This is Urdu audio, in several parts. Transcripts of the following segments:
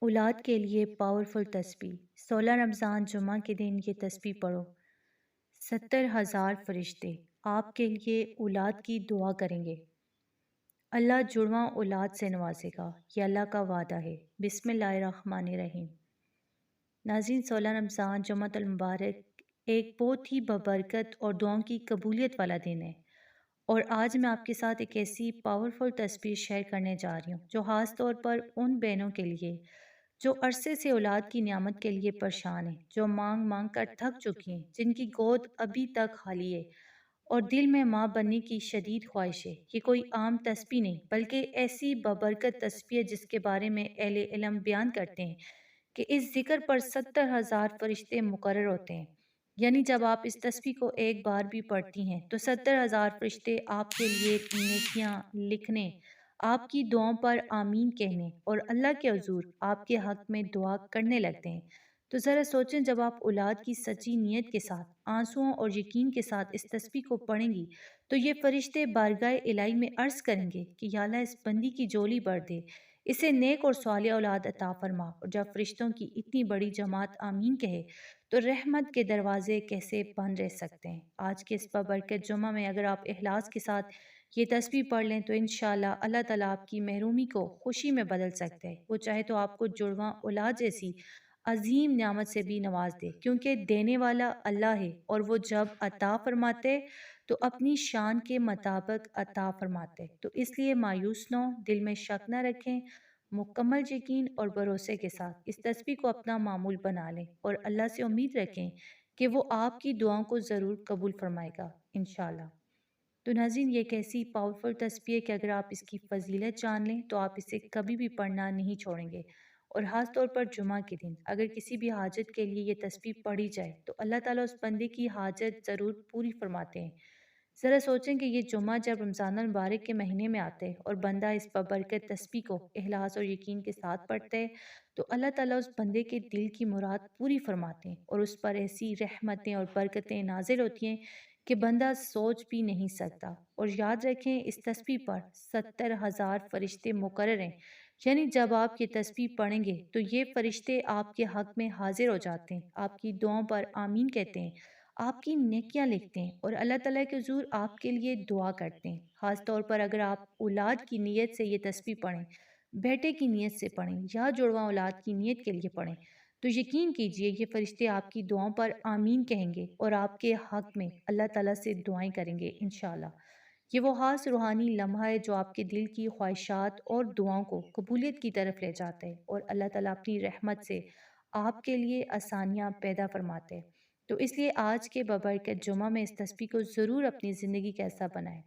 اولاد کے لیے پاورفل تسبیح 16 رمضان جمعہ کے دن یہ تسبیح پڑھو۔ 70,000 فرشتے آپ کے لیے اولاد کی دعا کریں گے۔ اللہ جڑواں اولاد سے نوازے گا، یہ اللہ کا وعدہ ہے۔ بسم اللہ الرحمن الرحیم۔ ناظرین، 16 رمضان جمعۃ المبارک ایک بہت ہی ببرکت اور دعاؤں کی قبولیت والا دن ہے، اور آج میں آپ کے ساتھ ایک ایسی پاورفل تسبیح شیئر کرنے جا رہی ہوں جو خاص طور پر ان بہنوں کے لیے جو عرصے سے اولاد کی نعمت کے لیے پریشان ہیں، جو مانگ مانگ کر تھک چکی ہیں، جن کی گود ابھی تک خالی ہے اور دل میں ماں بننے کی شدید خواہش ہے۔ یہ کوئی عام تسبیح نہیں بلکہ ایسی ببرکت تسبیح ہے جس کے بارے میں اہل علم بیان کرتے ہیں کہ اس ذکر پر 70,000 فرشتے مقرر ہوتے ہیں۔ یعنی جب آپ اس تسبیح کو ایک بار بھی پڑھتی ہیں تو 70,000 فرشتے آپ کے لیے نیکیاں لکھنے، آپ کی دعاؤں پر آمین کہنے اور اللہ کے حضور آپ کے حق میں دعا کرنے لگتے ہیں۔ تو ذرا سوچیں، جب آپ اولاد کی سچی نیت کے ساتھ، آنسوؤں اور یقین کے ساتھ اس تسبیح کو پڑھیں گی تو یہ فرشتے بارگاہ الہی میں عرض کریں گے کہ یا اللہ اس بندی کی جولی بھر دے، اسے نیک اور صالح اولاد عطا فرما۔ اور جب فرشتوں کی اتنی بڑی جماعت آمین کہے تو رحمت کے دروازے کیسے بند رہ سکتے ہیں۔ آج کے اس بابرکت جمعہ میں اگر آپ اخلاص کے ساتھ یہ تسبیح پڑھ لیں تو انشاءاللہ اللہ تعالیٰ آپ کی محرومی کو خوشی میں بدل سکتے ہیں۔ وہ چاہے تو آپ کو جڑواں اولاد جیسی عظیم نعمت سے بھی نواز دے، کیونکہ دینے والا اللہ ہے، اور وہ جب عطا فرماتے تو اپنی شان کے مطابق عطا فرماتے۔ تو اس لیے مایوس نہ ہو، دل میں شک نہ رکھیں، مکمل یقین اور بھروسے کے ساتھ اس تسبیح کو اپنا معمول بنا لیں اور اللہ سے امید رکھیں کہ وہ آپ کی دعاؤں کو ضرور قبول فرمائے گا انشاءاللہ۔ تو ناظرین، یہ ایک ایسی پاورفل تسبیح ہے کہ اگر آپ اس کی فضیلت جان لیں تو آپ اسے کبھی بھی پڑھنا نہیں چھوڑیں گے، اور خاص طور پر جمعہ کے دن اگر کسی بھی حاجت کے لیے یہ تسبیح پڑھی جائے تو اللہ تعالیٰ اس بندے کی حاجت ضرور پوری فرماتے ہیں۔ ذرا سوچیں کہ یہ جمعہ جب رمضان المبارک کے مہینے میں آتے ہیں اور بندہ اس ببرکت تسبیح کو اخلاص اور یقین کے ساتھ پڑھتے ہیں تو اللہ تعالیٰ اس بندے کے دل کی مراد پوری فرماتے ہیں، اور اس پر ایسی رحمتیں اور برکتیں نازل ہوتی ہیں کہ بندہ سوچ بھی نہیں سکتا۔ اور یاد رکھیں، اس تسبیح پر 70,000 فرشتے مقرر ہیں، یعنی جب آپ یہ تسبیح پڑھیں گے تو یہ فرشتے آپ کے حق میں حاضر ہو جاتے ہیں، آپ کی دعاؤں پر آمین کہتے ہیں، آپ کی نیکیاں لکھتے ہیں اور اللہ تعالیٰ کے حضور آپ کے لیے دعا کرتے ہیں۔ خاص طور پر اگر آپ اولاد کی نیت سے یہ تسبیح پڑھیں، بیٹے کی نیت سے پڑھیں یا جڑواں اولاد کی نیت کے لیے پڑھیں تو یقین کیجئے یہ فرشتے آپ کی دعاؤں پر آمین کہیں گے اور آپ کے حق میں اللہ تعالیٰ سے دعائیں کریں گے انشاءاللہ۔ یہ وہ خاص روحانی لمحہ ہے جو آپ کے دل کی خواہشات اور دعاؤں کو قبولیت کی طرف لے جاتا ہے، اور اللہ تعالیٰ اپنی رحمت سے آپ کے لیے آسانیاں پیدا فرماتے ہیں۔ تو اس لیے آج کے بابرکت جمعہ میں اس تسبیح کو ضرور اپنی زندگی کا حصہ بنائیں۔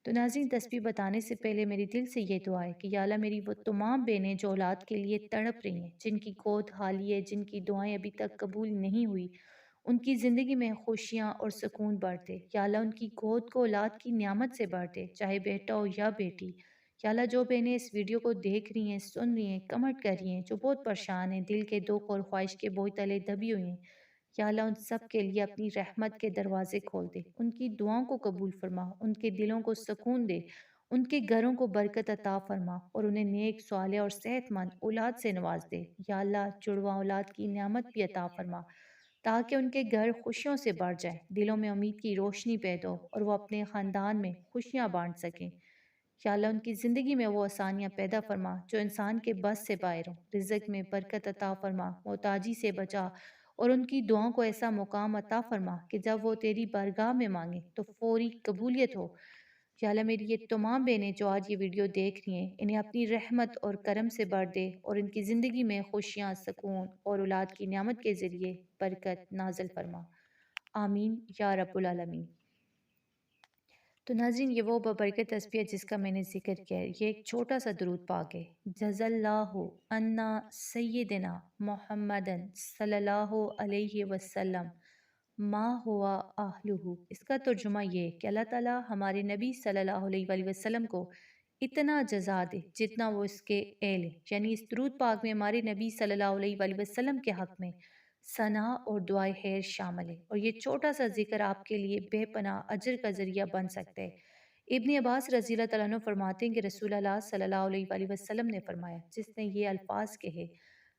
تو ناظرین، تسبیح بتانے سے پہلے میری دل سے یہ دعا ہے کہ یا اللہ میری وہ تمام بہنیں جو اولاد کے لیے تڑپ رہی ہیں، جن کی گود خالی ہے، جن کی دعائیں ابھی تک قبول نہیں ہوئی، ان کی زندگی میں خوشیاں اور سکون بڑھ دے۔ یا اللہ ان کی گود کو اولاد کی نعمت سے بڑھ دے، چاہے بیٹا ہو یا بیٹی۔ یا اللہ جو بہنیں اس ویڈیو کو دیکھ رہی ہیں، سن رہی ہیں، کمنٹ کر رہی ہیں، جو بہت پریشان ہیں، دل کے دکھ اور خواہش کے بوجھ تلے دبی ہوئی ہیں، یا اللہ ان سب کے لیے اپنی رحمت کے دروازے کھول دے، ان کی دعاؤں کو قبول فرما، ان کے دلوں کو سکون دے، ان کے گھروں کو برکت عطا فرما اور انہیں نیک، صالح اور صحت مند اولاد سے نواز دے۔ یا اللہ جڑواں اولاد کی نعمت بھی عطا فرما تاکہ ان کے گھر خوشیوں سے بھر جائیں، دلوں میں امید کی روشنی پیدا ہو اور وہ اپنے خاندان میں خوشیاں بانٹ سکیں۔ یا اللہ ان کی زندگی میں وہ آسانیاں پیدا فرما جو انسان کے بس سے باہر ہوں، رزق میں برکت عطا فرما، محتاجی سے بچا اور ان کی دعاؤں کو ایسا مقام عطا فرما کہ جب وہ تیری بارگاہ میں مانگیں تو فوری قبولیت ہو۔ یا اللہ میری یہ تمام بہنیں جو آج یہ ویڈیو دیکھ رہی ہیں، انہیں اپنی رحمت اور کرم سے بھر دے اور ان کی زندگی میں خوشیاں، سکون اور اولاد کی نعمت کے ذریعے برکت نازل فرما۔ آمین یا رب العالمین۔ تو ناظرین، یہ وہ ببرکت تسبیح ہے جس کا میں نے ذکر کیا ہے۔ یہ ایک چھوٹا سا درود پاک ہے، جزا اللہ عنا سیدنا محمدن صلی اللہ علیہ وسلم ما ہوا اہلہ۔ اس کا ترجمہ یہ ہے کہ اللہ تعالیٰ ہمارے نبی صلی اللہ علیہ وآلہ وسلم کو اتنا جزا دے جتنا وہ اس کے اہل ہے، یعنی اس درود پاک میں ہمارے نبی صلی اللہ علیہ وآلہ وسلم کے حق میں ثنا اور دعائے خیر شامل ہے، اور یہ چھوٹا سا ذکر آپ کے لیے بے پناہ اجر کا ذریعہ بن سکتا ہے۔ ابن عباس رضی اللہ تعالیٰ عنہ فرماتے ہیں کہ رسول اللہ صلی اللہ علیہ وآلہ وسلم نے فرمایا، جس نے یہ الفاظ کہے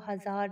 1000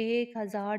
1000